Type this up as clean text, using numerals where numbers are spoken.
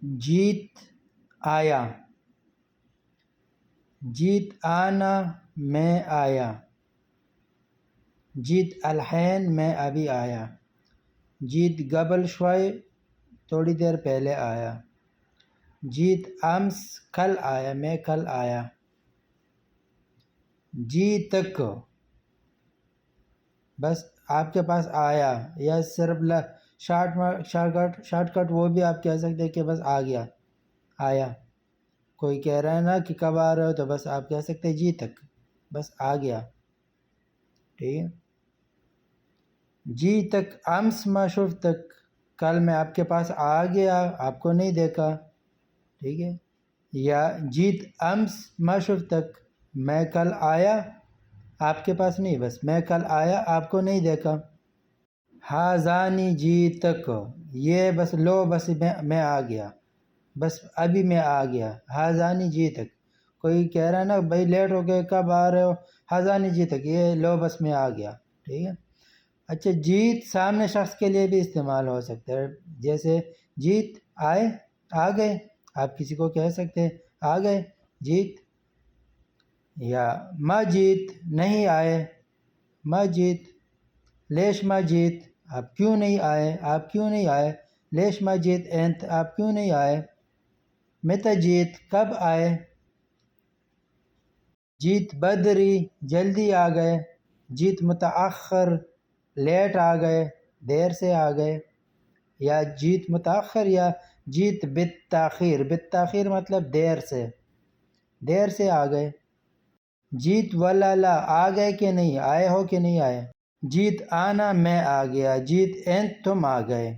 جیت آیا، جیت آنا میں آیا، جیت الحین میں ابھی آیا، جیت قبل شوئے تھوڑی دیر پہلے آیا، جیت امس کل آیا میں کل آیا، جی تک بس آپ کے پاس آیا، یا صرف شارٹ کٹ وہ بھی آپ کہہ سکتے ہیں کہ بس آ گیا، آیا۔ کوئی کہہ رہا ہے نا کہ کب آ رہے ہو تو بس آپ کہہ سکتے ہیں جی تک، بس آ گیا، ٹھیک ہے۔ جی تک امس ما شفتک، کل میں آپ کے پاس آ گیا آپ کو نہیں دیکھا، ٹھیک ہے۔ یا جیت امس ما شفتک، میں کل آیا آپ کے پاس نہیں، بس میں کل آیا آپ کو نہیں دیکھا۔ ہاذانی جی تک، یہ بس لو بس میں آ گیا، بس ابھی میں آ گیا، ہاذانی جی تک۔ کوئی کہہ رہا ہے نا بھائی لیٹ ہو گئے کب آ رہے ہو، ہاذانی جی تک، یہ لو بس میں آ گیا، ٹھیک ہے۔ اچھا جیت سامنے شخص کے لیے بھی استعمال ہو سکتا ہے، جیسے جیت آئے، آ گئے، آپ کسی کو کہہ سکتے ہیں آ گئے جیت۔ یا ما جیت نہیں آئے، ما جیت، لیش ما جیت آپ کیوں نہیں آئے، آپ کیوں نہیں آئے، لیش ما جیت انت آپ کیوں نہیں آئے، متى جیت کب آئے، جیت بدری جلدی آ گئے، جیت متاخر لیٹ آ گئے، دیر سے آ گئے۔ یا جیت متاخر یا جیت بالتاخیر، بالتاخیر مطلب دیر سے آ گئے۔ جیت ولا لا آ گئے کہ نہیں، آئے ہو کہ نہیں آئے۔ جیت آنا میں آ گیا، جیت انت تم آ گئے۔